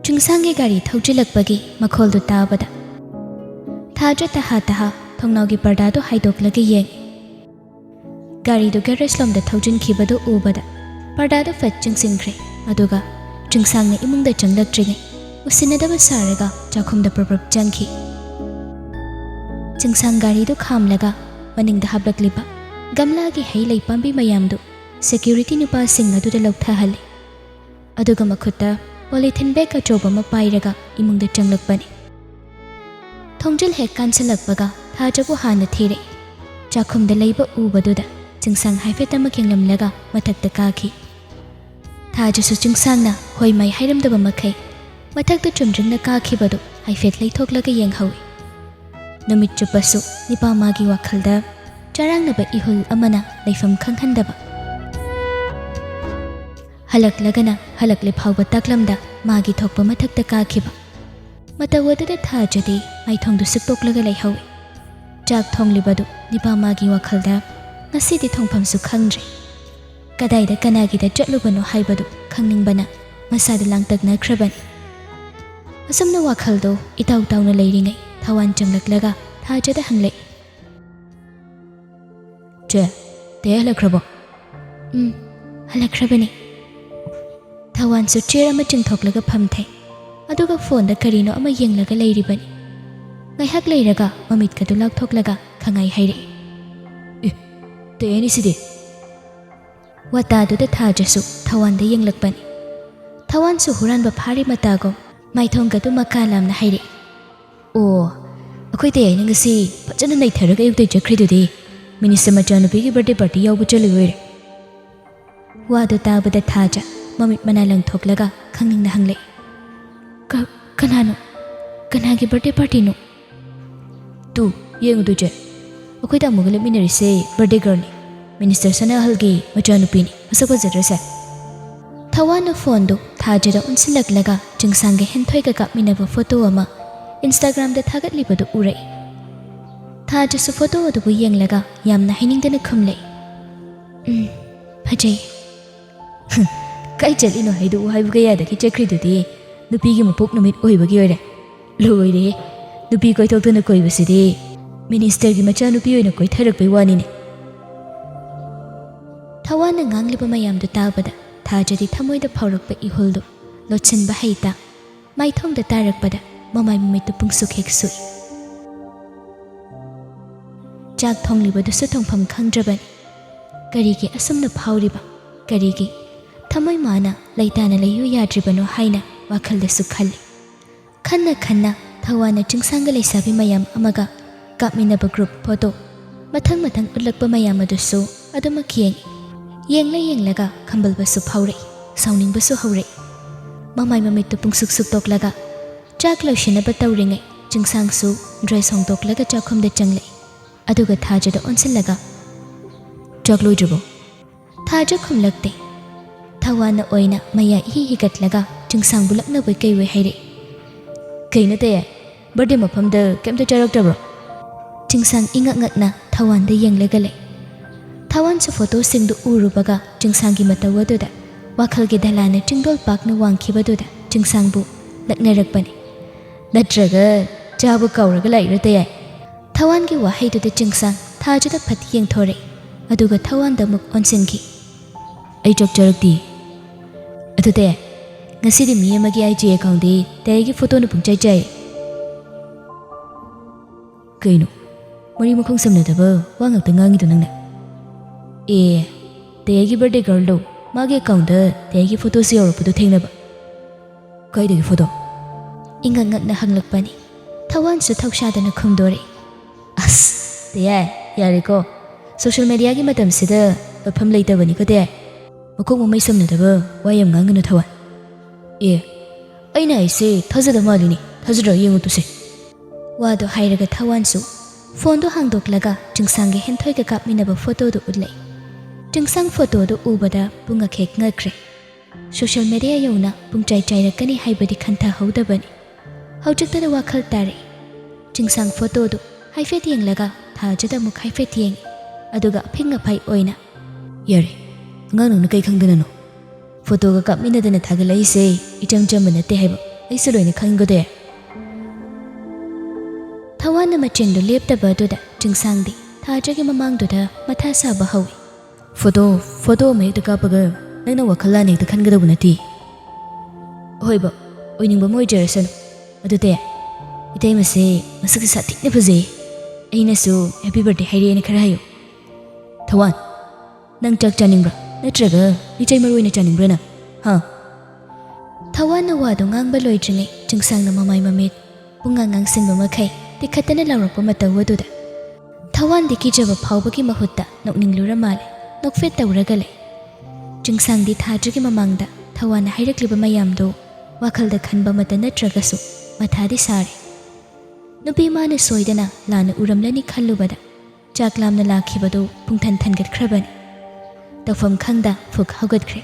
ꯆꯤꯡꯁꯥꯡꯒꯤ ꯒꯥꯔꯤ ꯊꯧꯖꯤꯜꯂꯛꯄꯒꯤ ꯃꯈꯣꯜꯗꯨ ꯇꯥꯕꯗ ꯊꯥꯖ ꯇꯍꯥ ꯇꯍꯥ ꯊꯣꯡꯅꯥꯎꯒꯤ ꯄꯔꯗꯥꯗꯨ ꯍꯥꯏꯗꯣꯛꯂꯒ ꯌꯦꯡꯉꯤ꯫ ꯒꯥꯔꯤꯗꯨ ꯒꯦꯔꯦꯖ ꯂꯣꯝꯗ ꯊꯧꯖꯤꯟꯈꯤꯕꯗꯨ ꯎꯕꯗ ꯄꯔꯗꯥꯗꯨ ꯐꯠ ꯆꯤꯡꯁꯤꯟꯈ꯭ꯔꯦ꯫ ꯑꯗꯨꯒ ꯆꯤꯡꯁꯥꯡꯅ ꯏꯃꯨꯡꯗ ꯆꯪꯂꯛꯇ꯭ꯔꯤꯉꯩ ꯎꯁꯤꯟꯅꯗꯕ ꯁꯥꯔꯒ ꯆꯥꯛꯈꯨꯝꯗ ꯄ꯭ꯔꯞ ꯆꯪꯈꯤ꯫ ꯆꯤꯡꯁꯥꯡ ꯒꯥꯔꯤꯗꯨ ꯈꯥꯝꯂꯒ ꯃꯅꯤꯡꯗ ꯍꯥꯞꯂꯛꯂꯤꯕ ꯒꯝꯂꯥꯒꯤ ꯍꯩ ꯂꯩ ꯄꯥꯝꯕꯤ ꯃꯌꯥꯝꯗꯨ ꯁꯦꯀ꯭ꯌꯨꯔꯤꯇꯤ ꯅꯨꯄꯥꯁꯤꯡ ꯑꯗꯨꯗ ꯂꯧꯊꯍꯜꯂꯤ꯫ ꯑꯗꯨꯒ ꯃꯈꯨꯠꯇ ꯄꯣꯂꯤꯊꯤꯟ ꯕꯦꯒ ꯑꯆꯧꯕ ꯑꯃ ꯄꯥꯏꯔꯒ ꯏꯃꯨꯡꯗ ꯆꯪꯂꯛꯄꯅꯤ꯫ ꯊꯣꯡꯖꯤꯜ ꯍꯦꯛ ꯀꯥꯟꯁꯤꯜꯂꯛꯄꯒ ꯊꯥꯖꯕꯨ ꯍꯥꯟꯅ ꯊꯤꯔꯛꯏ꯫ ꯆꯥꯛꯈꯨꯝꯗ ꯂꯩꯕ ꯎꯕꯗꯨꯗ ꯆꯤꯡꯁꯥꯡ ꯍꯥꯏꯐꯦꯠ ꯑꯃ ꯌꯦꯡꯂꯝꯂꯒ ꯃꯊꯛꯇ ꯀꯥꯈꯤ꯫ ꯊꯥꯖꯁꯨ ꯆꯤꯡꯁꯥꯡꯅ ꯍꯣꯏ ꯃꯥꯏ ꯍꯥꯏꯔꯝꯗꯕ ꯃꯈꯩ ꯃꯊꯛꯇ ꯆꯨꯝꯗ꯭ꯔꯤꯡꯅ ꯀꯥꯈꯤꯕꯗꯨ ꯍꯥꯏꯐꯦꯠ ꯂꯩꯊꯣꯛꯂꯒ ꯌꯦꯡꯍꯧꯏ꯫ ꯅꯨꯃꯤꯠ ꯆꯨꯞꯄꯁꯨ ꯅꯤꯄꯥ ꯃꯥꯒꯤ ꯋꯥꯈꯜꯗ ꯆꯔꯥꯡꯅꯕ ꯏꯍꯨꯜ ꯑꯃꯅ ꯂꯩꯐꯝ ꯈꯪꯍꯟꯗꯕ꯫ ꯍꯜꯂꯛꯂꯒꯅ ꯍꯜꯂꯛꯂꯦ ꯐꯥꯎꯕ ꯇꯥꯛꯂꯝꯗ ꯃꯥꯒꯤ ꯊꯣꯛꯄ ꯃꯊꯛꯇ ꯀꯥꯈꯤꯕ꯫ ꯃꯇꯧ ꯑꯗꯨꯗ ꯊꯥꯖꯗꯤ ꯃꯥꯏꯊꯣꯡꯗꯨ ꯁꯨꯛꯇꯣꯛꯂꯒ ꯂꯩꯍꯧꯏ꯫ ꯆꯥꯛ ꯊꯣꯡꯂꯤꯕꯗꯨ ꯅꯤꯄꯥ ꯃꯥꯒꯤ ꯋꯥꯈꯜꯗ ꯉꯁꯤꯗꯤ ꯊꯣꯡꯐꯝꯁꯨ ꯈꯪꯗ꯭ꯔꯦ꯫ ꯀꯗꯥꯏꯗ ꯀꯅꯥꯒꯤꯗ ꯆꯠꯂꯨꯕꯅꯣ ꯍꯥꯏꯕꯗꯨ ꯈꯪꯅꯤꯡꯕꯅ ꯃꯁꯥꯗ ꯂꯥꯡꯇꯛꯅꯈ꯭ꯔꯕꯅꯤ꯫ ꯑꯁꯨꯝꯅ ꯋꯥꯈꯜꯗꯣ ꯏꯇꯥꯎ ꯇꯥꯎꯅ ꯂꯩꯔꯤꯉꯩ ꯊꯋꯥꯟ ꯆꯪꯂꯛꯂꯒ ꯊꯥꯖꯗ ꯍꯪꯂꯛꯏ꯫ ꯆꯦ, ꯇꯦ ꯍꯜꯂꯛꯈ꯭ꯔꯕꯣ? ꯍꯜꯂꯛꯈ꯭ꯔꯕꯅꯤ꯫ ꯊꯋꯥꯟꯁꯨ ꯆꯦꯌꯔ ꯑꯃ ꯆꯤꯡꯊꯣꯛꯂꯒ ꯐꯝꯊꯩ꯫ ꯑꯗꯨꯒ ꯐꯣꯟꯗ ꯀꯔꯤꯅꯣ ꯑꯃ ꯌꯦꯡꯂꯒ ꯂꯩꯔꯤꯕꯅꯤ꯫ ꯉꯥꯏꯍꯥꯛ ꯂꯩꯔꯒ ꯃꯃꯤꯠꯀꯗꯨ ꯂꯥꯎꯊꯣꯛꯂꯒ ꯈꯪꯉꯥꯏ ꯍꯥꯏꯔꯛꯏ꯫ ꯇꯦꯅꯤ ꯁꯤꯗꯤ꯫ ꯋꯥꯇꯥꯗꯨꯗ ꯊꯥꯖꯁꯨ ꯊꯋꯥꯟꯗ ꯌꯦꯡꯂꯛꯄꯅꯤ꯫ ꯊꯋꯥꯟꯁꯨ ꯍꯨꯔꯥꯟꯕ ꯐꯥꯔꯤ ꯃꯇꯥꯒꯨꯝ ꯃꯥꯏꯊꯣꯡꯒꯗꯨ ꯃꯀꯥ ꯂꯥꯝꯅ ꯍꯥꯏꯔꯛꯏ꯫ ꯑꯣ, ꯑꯩꯈꯣꯏ ꯇꯦꯅ ꯉꯁꯤ ꯐꯖꯅ ꯅꯩꯊꯔꯒ ꯑꯌꯨꯛꯇꯩ ꯆꯠꯈ꯭ꯔꯤꯗꯨꯗꯤ ꯃꯤꯅꯤꯁꯇꯔ ꯃꯆꯥꯅꯨꯄꯤꯒꯤ ꯕꯔꯊꯗꯦ ꯄꯥꯔꯇꯤ ꯌꯥꯎꯕ ꯆꯠꯂꯨꯏ ꯑꯣꯏꯔꯦ꯫ ꯋꯥꯗꯨ ꯇꯥꯕꯗ ꯊꯥꯖ ꯃꯃꯤꯠ ꯃꯅꯥ ꯂꯪꯊꯣꯛꯂꯒ ꯈꯪꯅꯤꯡꯅ ꯍꯪꯂꯛꯏ꯫ ꯀꯅꯥꯅꯣ? ꯀꯅꯥꯒꯤ ꯕꯔꯊꯗꯦ ꯄꯥꯔꯇꯤꯅꯣ? ꯇꯨ ꯌꯦꯡꯉꯨꯗꯨ ꯆꯦ, ꯑꯩꯈꯣꯏ ꯇꯥꯃꯣꯒ ꯂꯦꯞꯃꯤꯟꯅꯔꯤꯁꯦ ꯕꯔꯊꯗꯦ ꯒꯔꯜꯅꯤ, ꯃꯤꯅꯤꯁꯇꯔ ꯁꯅꯥꯍꯜꯒꯤ ꯃꯆꯥꯅꯨꯄꯤꯅꯤ, ꯃꯁꯛ ꯐꯖꯗ꯭ꯔꯁꯦ꯫ ꯊꯋꯥꯟꯅ ꯐꯣꯟꯗꯨ ꯊꯥꯖꯗ ꯑꯣꯟꯁꯤꯜꯂꯛꯂꯒ ꯆꯤꯡꯁꯥꯡꯒ ꯍꯦꯟꯊꯣꯏꯒ ꯀꯥꯞꯃꯤꯟꯅꯕ ꯐꯣꯇꯣ ꯑꯃ ꯏꯟꯁꯇꯥꯒ꯭ꯔꯥꯝꯗ ꯊꯥꯒꯠꯂꯤꯕꯗꯨ ꯎꯔꯛꯏ꯫ ꯊꯥꯖꯁꯨ ꯐꯣꯇꯣ ꯑꯗꯨꯕꯨ ꯌꯦꯡꯂꯒ ꯌꯥꯝꯅ ꯍꯩꯅꯤꯡꯗꯅ ꯈꯨꯝꯂꯛꯏ꯫ ꯐꯖꯩ꯫ ꯀꯥꯏ ꯆꯠꯂꯤꯅꯣ ꯍꯥꯏꯗꯣꯛꯎ ꯍꯥꯏꯕ ꯀꯌꯥꯗꯒꯤ ꯆꯠꯈ꯭ꯔꯤꯗꯨꯗꯤ ꯅꯨꯄꯤꯒꯤ ꯃꯄꯣꯛ ꯅꯨꯃꯤꯠ ꯑꯣꯏꯕꯒꯤ ꯑꯣꯏꯔꯦ꯫ ꯂꯣꯏꯔꯦ, ꯅꯨꯄꯤ ꯀꯣꯏꯊꯣꯛꯇꯅ ꯀꯣꯏꯕꯁꯤꯗꯤ ꯃꯤꯅꯤꯁꯇꯔꯒꯤ ꯃꯆꯥꯅꯨꯄꯤ ꯑꯣꯏꯅ ꯀꯣꯏꯊꯔꯛꯄꯩ ꯋꯥꯅꯤꯅꯦ꯫ ꯊꯋꯥꯟꯅ ꯉꯥꯡꯂꯤꯕ ꯃꯌꯥꯝꯗꯨ ꯇꯥꯕꯗ ꯊꯥꯖꯗꯤ ꯊꯃꯣꯏꯗ ꯐꯥꯎꯔꯛꯄ ꯏꯍꯨꯜꯗꯨ ꯂꯣꯠꯁꯤꯟꯕ ꯍꯩꯇ ꯃꯥꯏꯊꯣꯡꯗ ꯇꯥꯔꯛꯄꯗ ꯃꯃꯥꯏ ꯃꯃꯤꯠꯇꯨ ꯄꯨꯡꯁꯨꯛ ꯍꯦꯛ ꯁꯨꯏ꯫ ꯆꯥꯛ ꯊꯣꯡꯂꯤꯕꯗꯨꯁꯨ ꯊꯣꯡꯐꯝ ꯈꯪꯗ꯭ꯔꯕꯅꯤ꯫ ꯀꯔꯤꯒꯤ ꯑꯁꯨꯝꯅ ꯐꯥꯎꯔꯤꯕ, ꯀꯔꯤꯒꯤ ꯊꯃꯣꯏ ꯃꯥꯅ ꯂꯩꯇꯥꯅ ꯂꯩꯌꯨ ꯌꯥꯗ꯭ꯔꯤꯕꯅꯣ ꯍꯥꯏꯅ ꯋꯥꯈꯜꯗꯁꯨ ꯈꯜꯂꯤ꯫ ꯈꯟꯅ ꯈꯟꯅ ꯊꯋꯥꯟꯅ ꯆꯤꯡꯁꯥꯡꯒ ꯂꯩꯁꯥꯕꯤ ꯃꯌꯥꯝ ꯑꯃꯒ ꯀꯥꯞꯃꯤꯟꯅꯕ ꯒ꯭ꯔꯨꯞ ꯐꯣꯇꯣ ꯃꯊꯪ ꯃꯊꯪ ꯎꯠꯂꯛꯄ ꯃꯌꯥꯝ ꯑꯗꯨꯁꯨ ꯑꯗꯨꯃꯛ ꯌꯦꯡꯉꯤ꯫ ꯌꯦꯡꯂꯒ ꯈꯝꯕꯜꯕꯁꯨ ꯐꯥꯎꯔꯛꯏ, ꯁꯥꯎꯅꯤꯡꯕꯁꯨ ꯍꯧꯔꯛꯏ꯫ ꯃꯃꯥꯏ ꯃꯃꯤꯠꯇꯨ ꯄꯨꯡꯁꯨꯛ ꯁꯨꯛꯇꯣꯛꯂꯒ ꯆꯥꯛ ꯂꯣꯏꯁꯤꯟꯅꯕ ꯇꯧꯔꯤꯉꯩ ꯆꯤꯡꯁꯥꯡꯁꯨ ꯗ꯭ꯔꯦꯁ ꯍꯣꯡꯗꯣꯛꯂꯒ ꯆꯥꯛꯈꯨꯝꯗ ꯆꯪꯂꯛꯏ꯫ ꯑꯗꯨꯒ ꯊꯥꯖꯗ ꯑꯣꯟꯁꯤꯜꯂꯒ ꯆꯥꯛ ꯂꯣꯏꯗ꯭ꯔꯤꯕꯣ? ꯊꯥꯖ ꯈꯨꯝꯂꯛꯇꯦ꯫ ꯊꯋꯥꯟꯅ ꯑꯣꯏꯅ ꯃꯌꯥ ꯏꯍꯤ ꯍꯤꯒꯠꯂꯒ ꯆꯤꯡꯁꯥꯡꯕꯨ ꯂꯛꯅꯕꯣꯏ ꯀꯩꯕꯣꯏ ꯍꯥꯏꯔꯛꯏ꯫ ꯀꯩꯅꯣ ꯇꯦ, ꯕꯔꯊꯗꯦ ꯃꯐꯝꯗ ꯀꯩꯝꯇ ꯆꯥꯔꯛꯇꯕ꯭ꯔꯣ? ꯆꯤꯡꯁꯥꯡ ꯏꯉꯛ ꯉꯛꯅ ꯊꯋꯥꯟꯗ ꯌꯦꯡꯂꯒ ꯂꯩ꯫ ꯊꯋꯥꯟꯁꯨ ꯐꯣꯇꯣꯁꯤꯡꯗꯨ ꯎꯔꯨꯕꯒ ꯆꯤꯡꯁꯥꯡꯒꯤ ꯃꯇꯧ ꯑꯗꯨꯗ ꯋꯥꯈꯜꯒꯤ ꯙꯂꯥꯅ ꯆꯤꯡꯗꯣꯜ ꯄꯥꯛꯅ ꯋꯥꯡꯈꯤꯕꯗꯨꯗ ꯆꯤꯡꯁꯥꯡꯕꯨ ꯂꯛꯅꯔꯛꯄꯅꯤ꯫ ꯅꯠꯇ꯭ꯔꯒ ꯆꯥꯕ ꯀꯥꯎꯔꯒ ꯂꯥꯛꯏꯔꯣ ꯇꯦ? ꯊꯋꯥꯟꯒꯤ ꯋꯥꯍꯩꯗꯨꯗ ꯆꯤꯡꯁꯥꯡ ꯊꯥꯖꯗ ꯐꯠ ꯌꯦꯡꯊꯣꯔꯛꯏ꯫ ꯑꯗꯨꯒ ꯊꯋꯥꯟꯗ ꯑꯃꯨꯛ ꯑꯣꯟꯁꯤꯟꯈꯤ꯫ ꯑꯩ ꯆꯥꯛ ꯆꯥꯔꯛꯇꯦ꯫ ꯑꯗꯨ ꯇꯦ, ꯉꯁꯤꯗꯤ ꯃꯤ ꯑꯃꯒꯤ IG ꯑꯦꯀꯥꯎꯟꯗꯤ ꯇꯦꯒꯤ ꯐꯣꯇꯣꯅ ꯄꯨꯡꯆꯥꯏ ꯆꯥꯏ꯫ ꯀꯩꯅꯣ, ꯃꯔꯤ ꯃꯈꯣꯡ ꯁꯝꯅꯗꯕ ꯋꯥ ꯉꯥꯛꯇ ꯉꯥꯡꯉꯤꯗꯣ ꯅꯪꯅ? ꯇꯦꯒꯤ ꯕꯔꯊꯗꯦ ꯒꯔꯜꯗꯣ ꯃꯥꯒꯤ ꯑꯦꯀꯥꯎꯟꯗ ꯇꯦꯒꯤ ꯐꯣꯇꯣꯁꯨ ꯌꯧꯔꯛꯄꯗꯣ ꯊꯦꯡꯅꯕ꯫ ꯀꯥꯏꯗꯒꯤ ꯐꯣꯇꯣ? ꯏꯉꯛ ꯉꯛꯅ ꯍꯪꯂꯛꯄꯅꯤ꯫ ꯊꯋꯥꯟꯁꯨ ꯊꯧꯁꯥꯗꯅ ꯈꯨꯝꯗꯣꯔꯛꯏ꯫ ꯑꯁ ꯇꯦ, ꯌꯥꯔꯦꯀꯣ, ꯁꯣꯁꯤꯌꯦꯜ ꯃꯦꯗꯤꯌꯥꯒꯤ ꯃꯇꯝꯁꯤꯗ ꯃꯐꯝ ꯂꯩꯇꯕꯅꯤꯀꯣ ꯇꯦ꯫ ꯃꯀꯣꯛ ꯃꯃꯩ ꯁꯝꯅꯗꯕ ꯋꯥ ꯌꯥꯝ ꯉꯥꯡꯒꯅꯨ ꯊꯋꯥꯟ꯫ ꯑꯩꯅ ꯍꯥꯏꯁꯦ ꯊꯥꯖꯗ ꯃꯥꯜꯂꯤꯅꯤ, ꯊꯥꯖꯗ꯭ꯔ ꯌꯦꯡꯉꯨ ꯇꯨꯁꯦ꯫ ꯋꯥꯗꯣ ꯍꯥꯏꯔꯒ ꯊꯋꯥꯟꯁꯨ ꯐꯣꯟꯗꯣ ꯍꯥꯡꯗꯣꯛꯂꯒ ꯆꯤꯡꯁꯥꯡꯒꯤ ꯍꯦꯟꯊꯣꯏꯒ ꯀꯥꯞꯃꯤꯟꯅꯕ ꯐꯣꯇꯣꯗꯨ ꯎꯠꯂꯛꯏ꯫ ꯆꯤꯡꯁꯥꯡ ꯐꯣꯇꯣꯗꯨ ꯎꯕꯗ ꯄꯨꯡꯉꯛ ꯍꯦꯛ ꯉꯛꯈ꯭ꯔꯦ꯫ ꯁꯣꯁꯤꯌꯦꯜ ꯃꯦꯗꯤꯌꯥ ꯌꯧꯅ ꯄꯨꯡꯆꯥꯏ ꯆꯥꯏꯔꯛꯀꯅꯤ ꯍꯥꯏꯕꯗꯤ ꯈꯟꯊꯍꯧꯗꯕꯅꯤ꯫ ꯍꯧꯖꯤꯛꯇꯗ ꯋꯥꯈꯜ ꯇꯥꯔꯛꯏ꯫ ꯆꯤꯡꯁꯥꯡ ꯐꯣꯇꯣꯗꯨ ꯍꯥꯏꯐꯦꯠ ꯌꯦꯡꯂꯒ ꯊꯥꯖꯗ ꯑꯃꯨꯛ ꯍꯥꯏꯐꯦꯠ ꯌꯦꯡꯉꯤ꯫ ꯑꯗꯨꯒ ꯑꯐꯤꯡ ꯑꯐꯥꯏ ꯑꯣꯏꯅ ꯌꯥꯔꯦ, ꯑꯉꯥꯡ ꯅꯪꯅ ꯀꯩ ꯈꯪꯗꯅꯅꯣ? ꯐꯣꯇꯣꯒ ꯀꯥꯞꯃꯤꯟꯅꯗꯅ ꯊꯥꯒꯠꯂꯛꯏꯁꯦ ꯏꯆꯝ ꯆꯝꯕ ꯅꯠꯇꯦ ꯍꯥꯏꯕ, ꯑꯩꯁꯨ ꯂꯣꯏꯅ ꯈꯪꯒꯗꯦ ꯊꯋꯥꯟꯅ ꯃꯆꯤꯟꯗꯨ ꯂꯦꯞꯇꯕ ꯑꯗꯨꯗ ꯆꯤꯡꯁꯥꯡꯗꯤ ꯊꯥꯖꯒꯤ ꯃꯃꯥꯡꯗꯨꯗ ꯃꯊꯥ ꯁꯥꯕ ꯍꯧꯏ ꯐꯣꯇꯣ ꯑꯃ ꯍꯦꯛꯇ ꯀꯥꯞꯄꯒ ꯅꯪꯅ ꯋꯥꯈꯜ ꯂꯥꯟꯅ ꯍꯦꯛꯇ ꯈꯟꯒꯗꯧꯕ ꯅꯠꯇꯦ ꯍꯣꯏꯕ ꯑꯣꯏꯅꯤꯡꯕ ꯑꯃ ꯑꯣꯏꯖꯔꯁꯅꯨ ꯑꯗꯨꯗꯤ ꯏꯇꯩꯃꯁꯦ ꯃꯁꯛꯁꯦ ꯁꯥꯊꯤꯅ ꯐꯖꯩ ꯑꯩꯅꯁꯨ ꯍꯦꯄꯤ ꯕꯔꯊꯗꯦ ꯍꯥꯏꯔꯛꯑꯦꯅ ꯈꯔ ꯍꯥꯏꯌꯨ ꯊꯋꯥꯟ ꯅꯪ ꯆꯥꯛ ꯆꯥꯅꯤꯡꯕ꯭ꯔꯥ ꯅꯠꯇ꯭ꯔꯒ ꯃꯤꯆꯩ ꯃꯔꯨ ꯑꯣꯏꯅ ꯆꯥꯅꯤꯡꯕ꯭ꯔꯥ ꯍꯥ ꯊꯋꯥꯟꯅ ꯋꯥꯗꯣ ꯉꯥꯡꯕ ꯂꯣꯏꯗ꯭ꯔꯤꯉꯩ ꯆꯤꯡꯁꯥꯡꯅ ꯃꯃꯥꯏ ꯃꯃꯤꯠ ꯄꯨꯡꯉꯥꯡ ꯉꯥꯡꯁꯤꯟꯕ ꯃꯈꯩ ꯇꯤꯈꯠꯇꯅ ꯂꯥꯎꯔꯛꯄ ꯃꯇꯧ ꯑꯗꯨꯗ ꯊꯋꯥꯟꯗꯤ ꯀꯤꯖꯕ ꯐꯥꯎꯕꯒꯤ ꯃꯍꯨꯠꯇ ꯅꯣꯛꯅꯤꯡꯂꯨꯔ ꯃꯥꯜꯂꯦ ꯅꯣꯛꯐꯦꯠ ꯇꯧꯔꯒ ꯂꯩ ꯆꯤꯡꯁꯥꯡꯗꯤ ꯊꯥꯖꯒꯤ ꯃꯃꯥꯡꯗ ꯊꯋꯥꯟꯅ ꯍꯥꯏꯔꯛꯂꯤꯕ ꯃꯌꯥꯝꯗꯣ ꯋꯥꯈꯜꯗ ꯈꯟꯕ ꯃꯇ ꯅꯠꯇ꯭ꯔꯒꯁꯨ ꯃꯊꯥꯗꯤ ꯁꯥꯔꯦ ꯅꯨꯄꯤ ꯃꯥꯅ ꯁꯣꯏꯗꯅ ꯂꯥꯟꯅ ꯎꯔꯝꯂꯅꯤ ꯈꯜꯂꯨꯕꯗ ꯆꯥꯛ ꯂꯥꯝꯅ ꯂꯥꯛꯈꯤꯕꯗꯨ ꯄꯨꯡꯊꯟ ꯊꯟꯒꯠꯈ꯭ꯔꯕꯅꯤ ꯇꯧꯐꯝ ꯈꯪꯗ ꯐꯨꯛ ꯍꯧꯒꯠꯈ꯭ꯔꯦ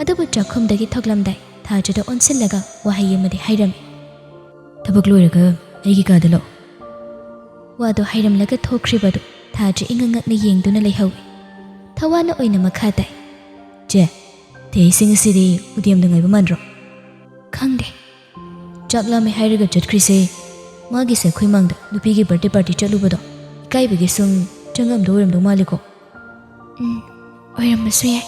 ꯑꯗꯨꯕꯨ ꯆꯥꯛꯈꯨꯝꯗꯒꯤ ꯊꯣꯛꯂꯝꯗꯥꯏ ꯊꯥꯖꯗ ꯑꯣꯟꯁꯤꯜꯂꯒ ꯋꯥꯍꯩ ꯑꯃꯗꯤ ꯍꯥꯏꯔꯝꯃꯤ ꯊꯕꯛ ꯂꯣꯏꯔꯒ ꯑꯩꯒꯤ ꯀꯥꯗ ꯂꯥꯛꯑꯣ ꯋꯥꯗꯣ ꯍꯥꯏꯔꯝꯂꯒ ꯊꯣꯛꯈ꯭ꯔꯤꯕꯗꯨ ꯊꯥꯖ ꯏꯉꯛꯉꯛꯅ ꯌꯦꯡꯗꯨꯅ ꯂꯩꯍꯧꯏ ꯊꯋꯥꯟꯅ ꯑꯣꯏꯅ ꯃꯈꯥ ꯇꯥꯏ ꯆꯦ ꯇꯦꯁꯤꯡ ꯑꯁꯤꯗꯤ ꯎꯗꯦꯝꯗ ꯉꯥꯏꯕ ꯃꯥꯟꯗ꯭ꯔꯣ ꯈꯪꯗꯦ ꯆꯥꯛ ꯂꯥꯝꯃꯦ ꯍꯥꯏꯔꯒ ꯆꯠꯈ꯭ꯔꯤꯁꯦ ꯃꯥꯒꯤꯁꯦ ꯑꯩꯈꯣꯏ ꯃꯥꯡꯗ ꯅꯨꯄꯤꯒꯤ ꯕꯔꯊꯗꯦ ꯄꯥꯔꯇꯤ ꯆꯠꯂꯨꯕꯗꯣ ꯏꯀꯥꯏꯕꯒꯤ ꯁꯨꯝ ꯆꯪꯉꯝꯗ ꯑꯣꯏꯔꯝꯗꯧ ꯃꯥꯜꯂꯤꯀꯣ ꯑꯣꯏꯔꯝꯕꯁꯨ ꯌꯥꯏ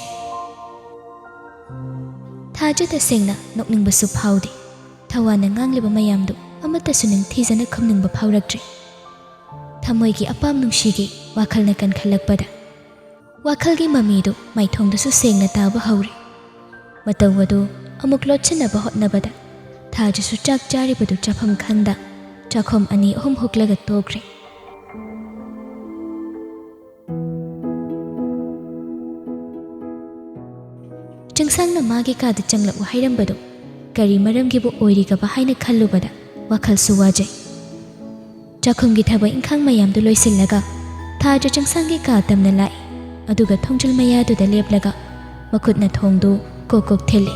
ꯊꯥꯖ ꯇꯁꯦꯡꯅ ꯅꯣꯛꯅꯤꯡꯕꯁꯨ ꯐꯥꯎꯗꯦ ꯊꯋꯥꯟꯅ ꯉꯥꯡꯂꯤꯕ ꯃꯌꯥꯝꯗꯨ ꯑꯃꯠꯇꯁꯨ ꯅꯤꯡꯊꯤꯖꯅ ꯈꯨꯝꯅꯤꯡꯕ ꯐꯥꯎꯔꯛꯇ꯭ꯔꯤ ꯊꯃꯣꯏꯒꯤ ꯑꯄꯥꯝ ꯅꯨꯡꯁꯤꯒꯤ ꯋꯥꯈꯜꯅ ꯀꯟꯈꯠꯂꯛꯄꯗ ꯋꯥꯈꯜꯒꯤ ꯃꯃꯤꯗꯨ ꯃꯥꯏꯊꯣꯡꯗꯁꯨ ꯁꯦꯡꯅ ꯇꯥꯕ ꯍꯧꯔꯦ ꯃꯇꯧ ꯑꯗꯨ ꯑꯃꯨꯛ ꯂꯣꯠꯁꯤꯟꯅꯕ ꯍꯣꯠꯅꯕꯗ ꯊꯥꯖꯁꯨ ꯆꯥꯛ ꯆꯥꯔꯤꯕꯗꯨ ꯆꯥꯐꯝ ꯈꯪꯗ ꯆꯥꯛꯈꯣꯝ 2-3 ꯍꯨꯛꯂꯒ ꯇꯣꯛꯈ꯭ꯔꯦ ꯆꯤꯡꯁꯥꯡꯅ ꯃꯥꯒꯤ ꯀꯥꯗ ꯆꯪꯂꯛꯎ ꯍꯥꯏꯔꯝꯕꯗꯨ ꯀꯔꯤ ꯃꯔꯝꯒꯤꯕꯨ ꯑꯣꯏꯔꯤꯒꯕ ꯍꯥꯏꯅ ꯈꯜꯂꯨꯕꯗ ꯋꯥꯈꯜꯁꯨ ꯋꯥꯖꯩ ꯆꯥꯛꯈꯨꯝꯒꯤ ꯊꯕꯛ ꯏꯪꯈꯥꯡ ꯃꯌꯥꯝꯗꯨ ꯂꯣꯏꯁꯤꯜꯂꯒ ꯊꯥꯖ ꯆꯤꯡꯁꯥꯡꯒꯤ ꯀꯥ ꯇꯝꯅ ꯂꯥꯛꯏ ꯑꯗꯨꯒ ꯊꯣꯡꯖꯤꯜ ꯃꯌꯥꯗꯨꯗ ꯂꯦꯞꯂꯒ ꯃꯈꯨꯠꯅ ꯊꯣꯡꯗꯨ ꯀꯣꯛ ꯊꯤꯜꯂꯤ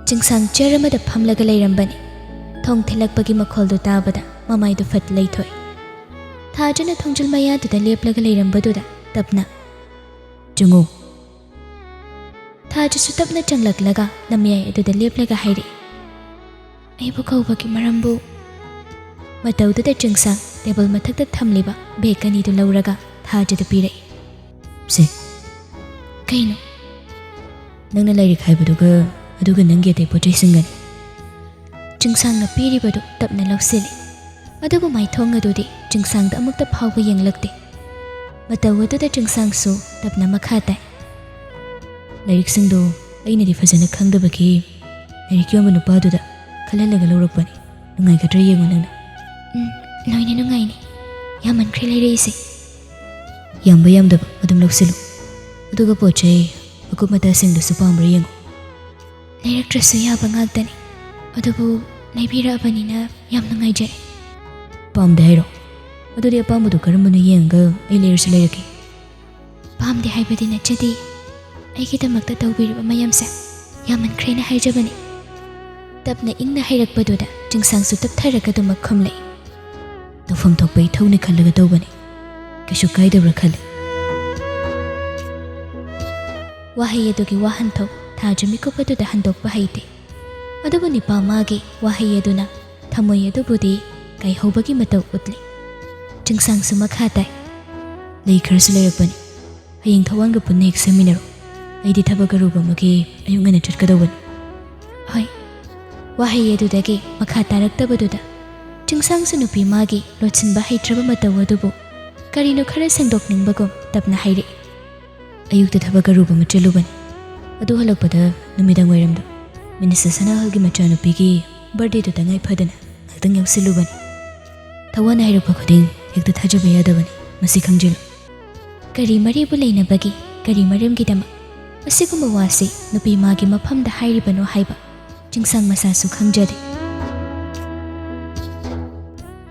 ꯆꯤꯡꯁꯥꯡ ꯆꯦꯌꯔ ꯑꯃꯗ ꯐꯝꯂꯒ ꯂꯩꯔꯝꯕꯅꯤ ꯊꯣꯡ ꯊꯤꯜꯂꯛꯄꯒꯤ ꯃꯈꯣꯜꯗꯨ ꯇꯥꯕꯗ ꯃꯃꯥꯏꯗꯨ ꯐꯠ ꯂꯩꯊꯣꯛꯏ ꯊꯥꯖꯅ ꯊꯣꯡꯖꯤꯜ ꯃꯌꯥꯗꯨꯗ ꯂꯦꯞꯂꯒ ꯂꯩꯔꯝꯕꯗꯨꯗ ꯇꯞꯅ ꯆꯪꯉꯨ ꯊꯥꯖꯁꯨ ꯇꯞꯅ ꯆꯪꯂꯛꯂꯒ ꯂꯝꯌꯥꯏ ꯑꯗꯨꯗ ꯂꯦꯞꯂꯒ ꯍꯥꯏꯔꯛꯏ ꯑꯩꯕꯨ ꯀꯧꯕꯒꯤ ꯃꯔꯝꯕꯨ ꯃꯇꯧꯗꯨꯗ ꯆꯤꯡꯁꯥꯡ ꯇꯦꯕꯜ ꯃꯊꯛꯇ ꯊꯝꯂꯤꯕ ꯕꯦꯒ 2ꯗꯨ ꯂꯧꯔꯒ ꯊꯥꯖꯗ ꯄꯤꯔꯛꯏ ꯁꯦ ꯀꯩꯅꯣ ꯅꯪꯅ ꯂꯥꯏꯔꯤꯛ ꯍꯥꯏꯕꯗꯨꯒ ꯑꯗꯨꯒ ꯅꯪꯒꯤ ꯑꯇꯩ ꯄꯣꯠꯆꯩꯁꯤꯡꯒꯅꯤ ꯆꯤꯡꯁꯥꯡꯅ ꯄꯤꯔꯤꯕꯗꯨ ꯇꯞꯅ ꯂꯧꯁꯤꯜꯂꯤ ꯑꯗꯨꯕꯨ ꯃꯥꯏꯊꯣꯡ ꯑꯗꯨꯗꯤ ꯆꯤꯡꯁꯥꯡꯗ ꯑꯃꯨꯛꯇ ꯐꯥꯎꯕ ꯌꯦꯡꯂꯛꯇꯦ ꯃꯇꯧ ꯑꯗꯨꯗ ꯆꯤꯡꯁꯥꯡꯁꯨ ꯇꯞꯅ ꯃꯈꯥ ꯇꯥꯏ ꯂꯥꯏꯔꯤꯛꯁꯤꯡꯗꯣ ꯑꯩꯅꯗꯤ ꯐꯖꯅ ꯈꯪꯗꯕꯒꯤ ꯂꯥꯏꯔꯤꯛ ꯌꯣꯟꯕ ꯅꯨꯄꯥꯗꯨꯗ ꯈꯜꯍꯜꯂꯒ ꯂꯧꯔꯛꯄꯅꯤ ꯅꯨꯡꯉꯥꯏꯒꯗ꯭ꯔꯥ ꯌꯦꯡꯉꯣ ꯅꯪꯅ ꯂꯣꯏꯅ ꯅꯨꯡꯉꯥꯏꯅꯤ ꯌꯥꯝꯃꯟꯈ꯭ꯔꯦ ꯂꯩꯔꯛꯏꯁꯦ ꯌꯥꯝꯕ ꯌꯥꯝꯗꯕ ꯑꯗꯨꯝ ꯂꯧꯁꯤꯜꯂꯨ ꯑꯗꯨꯒ ꯄꯣꯠꯆꯩ ꯃꯀꯨꯞ ꯃꯇꯥꯁꯤꯡꯗꯨꯁꯨ ꯄꯥꯝꯕ꯭ꯔꯥ ꯌꯦꯡꯉꯣ ꯂꯩꯔꯛꯇ꯭ꯔꯁꯨ ꯌꯥꯕ ꯉꯥꯛꯇꯅꯤ ꯑꯗꯨꯕꯨ ꯂꯩꯕꯤꯔꯛꯑꯕꯅꯤꯅ ꯌꯥꯝ ꯅꯨꯡꯉꯥꯏꯖꯔꯦ ꯄꯥꯝꯗꯦ ꯍꯥꯏꯔꯣ ꯑꯗꯨꯗꯤ ꯑꯄꯥꯝꯕꯗꯨ ꯀꯔꯝꯕꯅꯣ ꯌꯦꯡꯉꯒ ꯑꯩ ꯂꯩꯔꯁꯨ ꯂꯩꯔꯛꯀꯦ ꯄꯥꯝꯗꯦ ꯍꯥꯏꯕꯗꯤ ꯅꯠꯆꯗꯦ ꯑꯩꯒꯤꯗꯃꯛꯇ ꯇꯧꯕꯤꯔꯤꯕ ꯃꯌꯥꯝꯁꯦ ꯌꯥꯝꯃꯟꯈ꯭ꯔꯦꯅ ꯍꯥꯏꯖꯕꯅꯤ ꯇꯞꯅ ꯏꯪꯅ ꯍꯩꯔꯛꯄꯗꯨꯗ ꯆꯤꯡꯁꯥꯡꯁꯨ ꯇꯞꯊꯔꯒ ꯑꯗꯨꯃꯛ ꯈꯨꯝꯂꯛꯏ ꯇꯧꯐꯝ ꯊꯣꯛꯄ ꯏꯊꯧꯅꯤ ꯈꯜꯂꯒ ꯇꯧꯕꯅꯤ ꯀꯩꯁꯨ ꯀꯥꯏꯗꯕ꯭ꯔꯥ ꯈꯜꯂꯤ ꯋꯥꯍꯩ ꯑꯗꯨꯒꯤ ꯋꯥꯍꯟꯊꯣꯛ ꯊꯥꯖ ꯃꯤꯀꯨꯞ ꯑꯗꯨꯗ ꯍꯟꯗꯣꯛꯄ ꯍꯩꯇꯦ ꯑꯗꯨꯕꯨ ꯅꯤꯄꯥ ꯃꯥꯒꯤ ꯋꯥꯍꯩ ꯑꯗꯨꯅ ꯊꯃꯣꯏ ꯑꯗꯨꯕꯨꯗꯤ ꯀꯥꯏꯍꯧꯕꯒꯤ ꯃꯇꯧ ꯎꯠꯂꯤ ꯆꯤꯡꯁꯥꯡꯁꯨ ꯃꯈꯥ ꯇꯥꯏ ꯂꯩ ꯈꯔꯁꯨ ꯂꯩꯔꯛꯄꯅꯤ ꯍꯌꯦꯡ ꯊꯋꯥꯟꯒ ꯄꯨꯟꯅ ꯍꯦꯛ ꯁꯦꯝꯃꯤꯟꯅꯔꯣ ꯑꯩꯗꯤ ꯊꯕꯛ ꯑꯔꯨꯕ ꯑꯃꯒꯤ ꯑꯌꯨꯛ ꯉꯟꯅ ꯆꯠꯀꯗꯧꯕꯅꯤ ꯍꯣꯏ ꯋꯥꯍꯩ ꯑꯗꯨꯗꯒꯤ ꯃꯈꯥ ꯇꯥꯔꯛꯇꯕꯗꯨꯗ ꯆꯤꯡꯁꯥꯡꯁꯨ ꯅꯨꯄꯤ ꯃꯥꯒꯤ ꯂꯣꯠꯁꯤꯟꯕ ꯍꯩꯇ꯭ꯔꯕ ꯃꯇꯧ ꯑꯗꯨꯕꯨ ꯀꯔꯤꯅꯣ ꯈꯔ ꯁꯦꯡꯗꯣꯛꯅꯤꯡꯕꯒꯨꯝ ꯇꯞꯅ ꯍꯥꯏꯔꯛꯏ ꯑꯌꯨꯛꯇ ꯊꯕꯛ ꯑꯔꯨꯕ ꯑꯃ ꯆꯠꯂꯨꯕꯅꯤ ꯑꯗꯨ ꯍꯜꯂꯛꯄꯗ ꯅꯨꯃꯤꯗꯥꯡ ꯋꯥꯏꯔꯝꯗꯣ ꯃꯤꯅꯤꯁꯇꯔ ꯁꯅꯥꯍꯜꯒꯤ ꯃꯆꯥꯅꯨꯄꯤꯒꯤ ꯕꯔꯊꯗꯦꯗꯨ ꯇꯉꯥꯏ ꯐꯗꯅ ꯉꯥꯛꯇꯪ ꯌꯥꯎꯁꯤꯜꯂꯨꯕꯅꯤ ꯊꯋꯥꯟꯅ ꯍꯥꯏꯔꯛꯄ ꯈꯨꯗꯤꯡ ꯍꯦꯛꯇ ꯊꯥꯖꯕ ꯌꯥꯗꯕꯅꯤ ꯃꯁꯤ ꯈꯪꯖꯤꯜꯂꯨ ꯀꯔꯤ ꯃꯔꯤꯕꯨ ꯂꯩꯅꯕꯒꯤ ꯀꯔꯤ ꯃꯔꯝꯒꯤꯗꯃꯛ ꯑꯁꯤꯒꯨꯝꯕ ꯋꯥꯁꯤ ꯅꯨꯄꯤ ꯃꯥꯒꯤ ꯃꯐꯝꯗ ꯍꯥꯏꯔꯤꯕꯅꯣ ꯍꯥꯏꯕ ꯆꯤꯡꯁꯥꯡ ꯃꯁꯥꯁꯨ ꯈꯪꯖꯗꯦ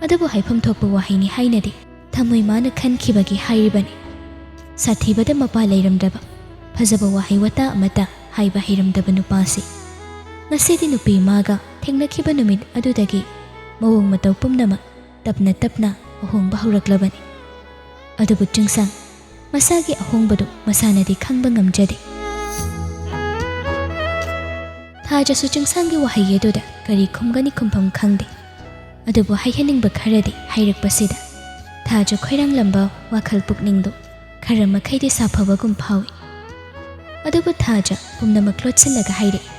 ꯑꯗꯨꯕꯨ ꯍꯥꯏꯐꯝ ꯊꯣꯛꯄ ꯋꯥꯍꯩꯅꯤ ꯍꯥꯏꯅꯗꯤ ꯊꯃꯣꯏ ꯃꯥꯅ ꯈꯟꯈꯤꯕꯒꯤ ꯍꯥꯏꯔꯤꯕꯅꯤ ꯁꯥꯊꯤꯕꯗ ꯃꯄꯥ ꯂꯩꯔꯝꯗꯕ ꯐꯖꯕ ꯋꯥꯍꯩ ꯋꯥꯇꯥ ꯑꯃꯠꯇ ꯍꯥꯏꯕ ꯍꯩꯔꯝꯗꯕ ꯅꯨꯄꯥꯁꯤ ꯉꯁꯤꯗꯤ ꯅꯨꯄꯤ ꯃꯥꯒ ꯊꯦꯡꯅꯈꯤꯕ ꯅꯨꯃꯤꯠ ꯑꯗꯨꯗꯒꯤ ꯃꯑꯣꯡ ꯃꯇꯧ ꯄꯨꯝꯅꯃꯛ ꯇꯞꯅ ꯇꯞꯅ ꯑꯍꯣꯡꯕ ꯍꯧꯔꯛꯂꯕꯅꯤ ꯑꯗꯨꯕꯨ ꯆꯤꯡꯁꯥꯡ ꯃꯁꯥꯒꯤ ꯑꯍꯣꯡꯕꯗꯨ ꯃꯁꯥꯅꯗꯤ ꯈꯪꯕ ꯉꯝꯖꯗꯦ ꯊꯥꯖꯁꯨ ꯆꯤꯡꯁꯥꯡꯒꯤ ꯋꯥꯍꯩ ꯑꯗꯨꯗ ꯀꯔꯤ ꯈꯨꯝꯒꯅꯤ ꯈꯨꯝꯐꯝ ꯈꯪꯗꯦ꯫ ꯑꯗꯨꯕꯨ ꯍꯥꯏꯍꯟꯅꯤꯡꯕ ꯈꯔꯗꯤ ꯍꯥꯏꯔꯛꯄꯁꯤꯗ ꯊꯥꯖ ꯈꯣꯏꯔꯥꯡꯂꯝꯕ ꯋꯥꯈꯜ ꯄꯨꯛꯅꯤꯡꯗꯨ ꯈꯔ ꯃꯈꯩꯗꯤ ꯁꯥꯐꯕꯒꯨꯝ ꯐꯥꯎꯏ꯫ ꯑꯗꯨꯕꯨ ꯊꯥꯖ ꯄꯨꯝꯅꯃꯛ ꯂꯣꯠꯁꯤꯜꯂꯒ ꯍꯥꯏꯔꯛꯏ,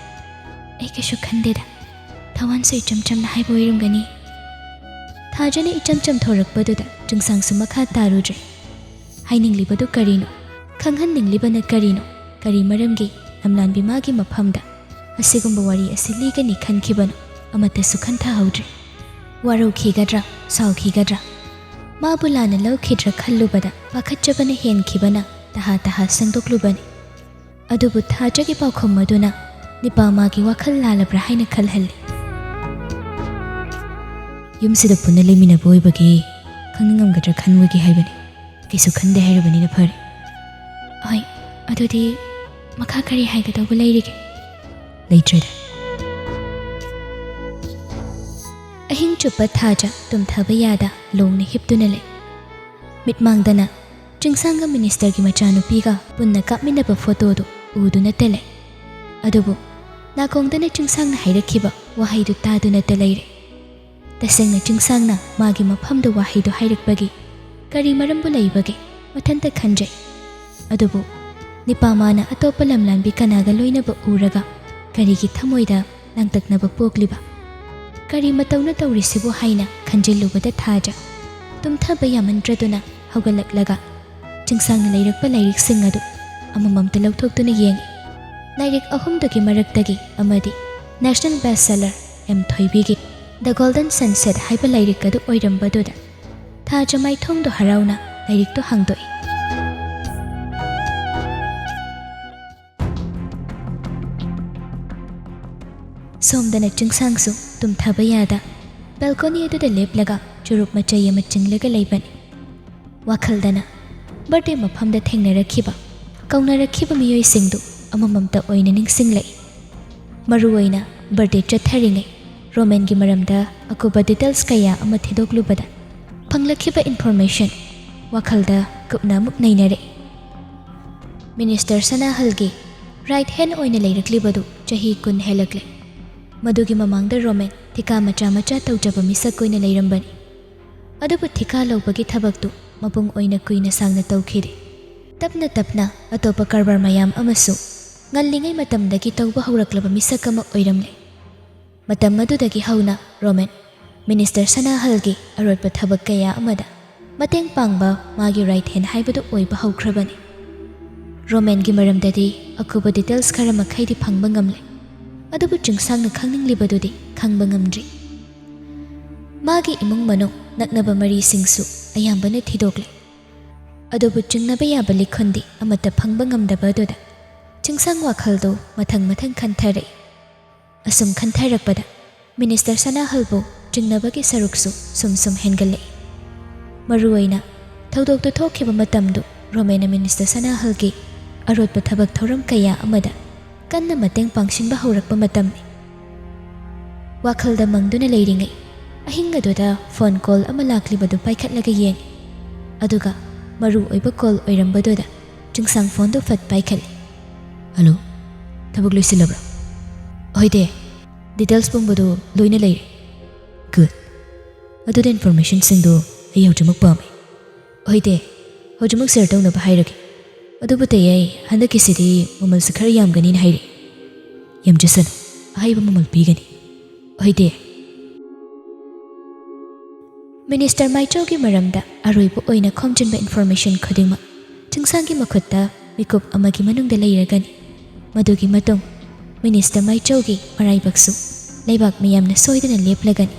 "ꯑꯩ ꯀꯩꯁꯨ ꯈꯟꯗꯦꯗ, ꯊꯋꯥꯟꯁꯨ ꯏꯆꯝ ꯆꯝꯅ ꯍꯥꯏꯕ ꯑꯣꯏꯔꯝꯒꯅꯤ"꯫ ꯊꯥꯖꯅ ꯏꯆꯝ ꯆꯝꯊꯣꯔꯛꯄꯗꯨꯗ ꯆꯤꯡꯁꯥꯡꯁꯨ ꯃꯈꯥ ꯇꯥꯔꯨꯗ꯭ꯔꯦ꯫ ꯍꯥꯏꯅꯤꯡꯂꯤꯕꯗꯨ ꯀꯔꯤꯅꯣ, ꯈꯪꯍꯟꯅꯤꯡꯂꯤꯕꯅ ꯀꯔꯤꯅꯣ, ꯀꯔꯤ ꯃꯔꯝꯒꯤ ꯂꯝꯂꯥꯟꯕꯤ ꯃꯥꯒꯤ ꯃꯐꯝꯗ ꯑꯁꯤꯒꯨꯝꯕ ꯋꯥꯔꯤ ꯑꯁꯤ ꯂꯤꯒꯅꯤ ꯈꯟꯈꯤꯕꯅꯣ ꯑꯃꯠꯇꯁꯨ ꯈꯟꯊꯍꯧꯗ꯭ꯔꯦ꯫ ꯋꯥꯔꯧꯈꯤꯒꯗ꯭ꯔꯥ, ꯁꯥꯎꯈꯤꯒꯗ꯭ꯔꯥ, ꯃꯥꯕꯨ ꯂꯥꯟꯅ ꯂꯧꯈꯤꯗ꯭ꯔꯥ ꯈꯜꯂꯨꯕꯗ ꯄꯥꯈꯠꯆꯕꯅ ꯍꯦꯟꯈꯤꯕꯅ ꯇꯍꯥ ꯇꯍꯥ ꯁꯦꯡꯗꯣꯛꯂꯨꯕꯅꯤ꯫ ꯑꯗꯨꯕꯨ ꯊꯥꯖꯒꯤ ꯄꯥꯎꯈꯨꯝ ꯑꯗꯨꯅ ꯅꯤꯄꯥ ꯃꯥꯒꯤ ꯋꯥꯈꯜ ꯂꯥꯜꯂꯕ꯭ꯔꯥ ꯍꯥꯏꯅ ꯈꯜꯍꯜꯂꯤ꯫ "ꯌꯨꯝꯁꯤꯗ ꯄꯨꯟꯅ ꯂꯩꯃꯤꯟꯅꯕ ꯑꯣꯏꯕꯒꯤ ꯈꯪꯅꯤꯡꯉꯝꯒꯗ꯭ꯔꯥ ꯈꯟꯕꯒꯤ ꯍꯥꯏꯕꯅꯤ, ꯀꯩꯁꯨ ꯈꯟꯗꯦ ꯍꯥꯏꯔꯕꯅꯤꯅ ꯐꯔꯦ"꯫ "ꯍꯣꯏ, ꯑꯗꯨꯗꯤ ꯃꯈꯥ ꯀꯔꯤ ꯍꯥꯏꯒꯗꯧꯕ ꯂꯩꯔꯤꯒꯦ"? "ꯂꯩꯇ꯭ꯔꯦꯗ"꯫ ꯑꯍꯤꯡ ꯆꯨꯞꯄ ꯊꯥꯖ ꯇꯨꯝꯊꯕ ꯌꯥꯗ ꯂꯣꯡꯅ ꯍꯤꯞꯇꯨꯅ ꯂꯩ꯫ ꯃꯤꯠꯃꯥꯡꯗꯅ ꯆꯤꯡꯁꯥꯡꯒ ꯃꯤꯅꯤꯁꯇꯔꯒꯤ ꯃꯆꯥꯅꯨꯄꯤꯒ ꯄꯨꯟꯅ ꯀꯥꯞꯃꯤꯟꯅꯕ ꯐꯣꯇꯣꯗꯨ ꯎꯗꯨꯅꯇ ꯂꯩ꯫ ꯑꯗꯨꯕꯨ ꯅꯥꯀꯣꯡꯗꯅ ꯆꯤꯡꯁꯥꯡꯅ ꯍꯥꯏꯔꯛꯈꯤꯕ ꯋꯥꯍꯩꯗꯨ ꯇꯥꯗꯨꯅꯇ ꯂꯩꯔꯦ꯫ ꯇꯁꯦꯡꯅ ꯆꯤꯡꯁꯥꯡꯅ ꯃꯥꯒꯤ ꯃꯐꯝꯗ ꯋꯥꯍꯩꯗꯨ ꯍꯥꯏꯔꯛꯄꯒꯤ ꯀꯔꯤ ꯃꯔꯝꯕꯨ ꯂꯩꯕꯒꯦ ꯃꯊꯟꯇ ꯈꯟꯖꯩ꯫ ꯑꯗꯨꯕꯨ ꯅꯤꯄꯥ ꯃꯥꯅ ꯑꯇꯣꯞꯄ ꯂꯝꯂꯥꯟꯕꯤ ꯀꯅꯥꯒ ꯂꯣꯏꯅꯕ ꯎꯔꯒ ꯀꯔꯤꯒꯤ ꯊꯃꯣꯏꯗ ꯂꯥꯡꯇꯛꯅꯕ ꯄꯣꯛꯂꯤꯕ, ꯀꯔꯤ ꯃꯇꯧꯅ ꯇꯧꯔꯤꯁꯤꯕꯨ ꯍꯥꯏꯅ ꯈꯟꯖꯤꯜꯂꯨꯕꯗ ꯊꯥꯖ ꯇꯨꯝꯊꯕ ꯌꯥꯃꯟꯗ꯭ꯔꯗꯨꯅ ꯍꯧꯒꯠꯂꯛꯂꯒ ꯆꯤꯡꯁꯥꯡꯅ ꯂꯩꯔꯛꯄ ꯂꯥꯏꯔꯤꯛꯁꯤꯡ ꯑꯗꯨ ꯑꯃꯃꯝꯇ ꯂꯧꯊꯣꯛꯇꯨꯅ ꯌꯦꯡꯉꯤ꯫ ꯂꯥꯏꯔꯤꯛ ꯑꯍꯨꯝꯗꯨꯒꯤ ꯃꯔꯛꯇꯒꯤ ꯑꯃꯗꯤ ꯅꯦꯁꯅꯦꯜ ꯕꯦꯁ ꯁꯦꯂꯔ ꯑꯦꯝ ꯊꯣꯏꯕꯤꯒꯤ ꯗ ꯒꯣꯜꯗꯟ ꯁꯟꯁꯦꯠ ꯍꯥꯏꯕ ꯂꯥꯏꯔꯤꯛ ꯑꯗꯨ ꯑꯣꯏꯔꯝꯕꯗꯨꯗ ꯊꯥꯖ ꯃꯥꯏꯊꯣꯡꯗꯣ ꯍꯔꯥꯎꯅ ꯂꯥꯏꯔꯤꯛꯇꯣ ꯍꯥꯡꯗꯣꯛꯏ꯫ ꯁꯣꯝꯗꯅ ꯆꯤꯡꯁꯥꯡꯁꯨ ꯇꯨꯝꯊꯕ ꯌꯥꯗ ꯕꯦꯜꯀꯣꯅꯤ ꯑꯗꯨꯗ ꯂꯦꯞꯂꯒ ꯆꯨꯔꯨꯞ ꯃꯆꯩ ꯑꯃ ꯆꯤꯡꯂꯒ ꯂꯩꯕꯅꯤ꯫ ꯋꯥꯈꯜꯗꯅ ꯕꯔꯊꯗꯦ ꯃꯐꯝꯗ ꯊꯦꯡꯅꯔꯛꯈꯤꯕ, ꯀꯧꯅꯔꯛꯈꯤꯕ ꯃꯤꯑꯣꯏꯁꯤꯡꯗꯨ ꯑꯃꯃꯝꯇ ꯑꯣꯏꯅ ꯅꯤꯡꯁꯤꯡꯂꯛꯏ꯫ ꯃꯔꯨꯑꯣꯏꯅ ꯕꯔꯊꯗꯦ ꯆꯠꯊꯔꯤꯉꯩ ꯔꯣꯃꯦꯟꯒꯤ ꯃꯔꯝꯗ ꯑꯀꯨꯞꯄ ꯗꯤꯇꯦꯜꯁ ꯀꯌꯥ ꯑꯃ ꯊꯤꯗꯣꯛꯂꯨꯕꯗ ꯐꯪꯂꯛꯈꯤꯕ ꯏꯟꯐꯣꯔꯃꯦꯁꯟ ꯋꯥꯈꯜꯗ ꯀꯨꯞꯅ ꯑꯃꯨꯛ ꯅꯩꯅꯔꯛꯏ꯫ ꯃꯤꯅꯤꯁꯇꯔ ꯁꯅꯥꯍꯜꯒꯤ ꯔꯥꯏꯠ ꯍꯦꯟ ꯑꯣꯏꯅ ꯂꯩꯔꯛꯂꯤꯕꯗꯨ ꯆꯍꯤ 10 ꯍꯦꯜꯂꯛꯂꯦ꯫ ꯃꯗꯨꯒꯤ ꯃꯃꯥꯡꯗ ꯔꯣꯃꯦꯟ ꯊꯤꯀꯥ ꯃꯆꯥ ꯃꯆꯥ ꯇꯧꯖꯕ ꯃꯤꯁꯛ ꯑꯣꯏꯅ ꯂꯩꯔꯝꯕꯅꯤ꯫ ꯑꯗꯨꯕꯨ ꯊꯤꯀꯥ ꯂꯧꯕꯒꯤ ꯊꯕꯛꯇꯨ ꯃꯄꯨꯡ ꯑꯣꯏꯅ ꯀꯨꯏꯅ ꯁꯥꯡꯅ ꯇꯧꯈꯤꯗꯦ꯫ ꯇꯞꯅ ꯇꯞꯅ ꯑꯇꯣꯞꯄ ꯀꯔꯕꯥꯔ ꯃꯌꯥꯝ ꯑꯃꯁꯨ ꯉꯜꯂꯤꯉꯩ ꯃꯇꯝꯗꯒꯤ ꯇꯧꯕ ꯍꯧꯔꯛꯂꯕ ꯃꯤꯁꯛ ꯑꯃ ꯑꯣꯏꯔꯝꯂꯦ꯫ ꯃꯇꯝ ꯑꯗꯨꯗꯒꯤ ꯍꯧꯅ ꯔꯣꯃꯦꯟ ꯃꯤꯅꯤꯁꯇꯔ ꯁꯅꯥꯍꯜꯒꯤ ꯑꯔꯣꯠꯄ ꯊꯕꯛ ꯀꯌꯥ ꯑꯃꯗ ꯃꯇꯦꯡ ꯄꯥꯡꯕ ꯃꯥꯒꯤ ꯔꯥꯏꯠ ꯍꯦꯟ ꯍꯥꯏꯕꯗꯨ ꯑꯣꯏꯕ ꯍꯧꯈ꯭ꯔꯕꯅꯤ꯫ ꯔꯣꯃꯦꯟꯒꯤ ꯃꯔꯝꯗꯗꯤ ꯑꯀꯨꯞꯄ ꯗꯤꯇꯦꯜꯁ ꯈꯔ ꯃꯈꯩꯗꯤ ꯐꯪꯕ ꯉꯝꯂꯦ꯫ ꯑꯗꯨꯕꯨ ꯆꯤꯡꯁꯥꯡꯅ ꯈꯪꯅꯤꯡꯂꯤꯕꯗꯨꯗꯤ ꯈꯪꯕ ꯉꯝꯗ꯭ꯔꯤ꯫ ꯃꯥꯒꯤ ꯏꯃꯨꯡ ꯃꯅꯨꯡ ꯅꯛꯅꯕ ꯃꯔꯤꯁꯤꯡꯁꯨ ꯑꯌꯥꯝꯕꯅ ꯊꯤꯗꯣꯛꯂꯦ꯫ ꯑꯗꯨꯕꯨ ꯆꯤꯡꯅꯕ ꯌꯥꯕ ꯂꯤꯈꯨꯟꯗꯤ ꯑꯃꯠꯇ ꯐꯪꯕ ꯉꯝꯗꯕꯗꯨꯗ ꯆꯤꯡꯁꯥꯡ ꯋꯥꯈꯜꯗꯨ ꯃꯊꯪ ꯃꯊꯪ ꯈꯟꯊꯔꯛꯏ꯫ ꯑꯁꯨꯝ ꯈꯟꯊꯔꯛꯄꯗ ꯃꯤꯅꯤꯁꯇꯔ ꯁꯅꯥꯍꯜꯕꯨ ꯆꯤꯡꯅꯕꯒꯤ ꯁꯔꯨꯛꯁꯨ ꯁꯨꯝ ꯁꯨꯝ ꯍꯦꯟꯒꯠꯂꯛꯏ꯫ ꯃꯔꯨꯑꯣꯏꯅ ꯊꯧꯗꯣꯛꯇꯨ ꯊꯣꯛꯈꯤꯕ ꯃꯇꯝꯗꯨ ꯔꯣꯃꯦꯟꯅ ꯃꯤꯅꯤꯁꯇꯔ ꯁꯅꯥꯍꯜꯒꯤ ꯑꯔꯣꯠꯄ ꯊꯕꯛ ꯊꯧꯔꯝ ꯀꯌꯥ ꯑꯃꯗ ꯀꯟꯅ ꯃꯇꯦꯡ ꯄꯥꯡꯁꯤꯟꯕ ꯍꯧꯔꯛꯄ ꯃꯇꯝꯅꯤ꯫ ꯋꯥꯈꯜꯗ ꯃꯪꯗꯨꯅ ꯂꯩꯔꯤꯉꯩ ꯑꯍꯤꯡ ꯑꯗꯨꯗ ꯐꯣꯟ ꯀꯣꯜ ꯑꯃ ꯂꯥꯛꯂꯤꯕꯗꯨ ꯄꯥꯏꯈꯠꯂꯒ ꯌꯦꯡꯉꯤ꯫ ꯑꯗꯨꯒ ꯃꯔꯨ ꯑꯣꯏꯕ ꯀꯣꯜ ꯑꯣꯏꯔꯝꯕꯗꯨꯗ ꯆꯤꯡꯁꯥꯡ ꯐꯣꯟꯗꯨ ꯐꯠ ꯄꯥꯏꯈꯠꯂꯤ꯫ "ꯍꯜꯂꯣ, ꯊꯕꯛ ꯂꯣꯏꯁꯤꯜꯂꯕ꯭ꯔꯥ"? "ꯍꯣꯏꯗꯦ, ꯗꯤꯇꯦꯜꯁ ꯄꯨꯝꯕꯗꯨ ꯂꯣꯏꯅ ꯂꯩꯔꯦ"꯫ "ꯒꯨꯗ, ꯑꯗꯨꯗ ꯏꯟꯐꯣꯔꯃꯦꯁꯟꯁꯤꯡꯗꯨ ꯑꯩ ꯍꯧꯖꯤꯛꯃꯛ ꯄꯥꯝꯃꯤ"꯫ "ꯍꯣꯏꯗꯦ, ꯍꯧꯖꯤꯛꯃꯛ ꯁꯦꯌꯔ ꯇꯧꯅꯕ ꯍꯥꯏꯔꯒꯦ꯫ ꯑꯗꯨꯕꯨ ꯑꯩ ꯍꯟꯗꯛꯀꯤꯁꯤꯗꯤ ꯃꯃꯜꯁꯨ ꯈꯔ ꯌꯥꯝꯒꯅꯤꯅ ꯍꯥꯏꯔꯤ"꯫ "ꯌꯥꯝꯖꯁꯅꯨ, ꯑꯍꯩꯕ ꯃꯃꯜ ꯄꯤꯒꯅꯤ"꯫ "ꯍꯣꯏꯗꯦ"꯫ ꯃꯤꯅꯤꯁꯇꯔ ꯃꯥꯏꯆꯧꯒꯤ ꯃꯔꯝꯗ ꯑꯔꯣꯏꯕ ꯑꯣꯏꯅ ꯈꯣꯝꯖꯤꯟꯕ ꯏꯟꯐꯣꯔꯃꯦꯁꯟ ꯈꯨꯗꯤꯡꯃꯛ ꯆꯤꯡꯁꯥꯡꯒꯤ ꯃꯈꯨꯠꯇ ꯃꯤꯀꯨꯞ ꯑꯃꯒꯤ ꯃꯅꯨꯡꯗ ꯂꯩꯔꯒꯅꯤ꯫ ꯃꯗꯨꯒꯤ ꯃꯇꯨꯡ ꯃꯤꯅꯤꯁꯇꯔ ꯃꯥꯏꯆꯧꯒꯤ ꯃꯔꯥꯏꯕꯛꯁꯨ ꯂꯩꯕꯥꯛ ꯃꯤꯌꯥꯝꯅ ꯁꯣꯏꯗꯅ ꯂꯦꯞꯂꯒꯅꯤ꯫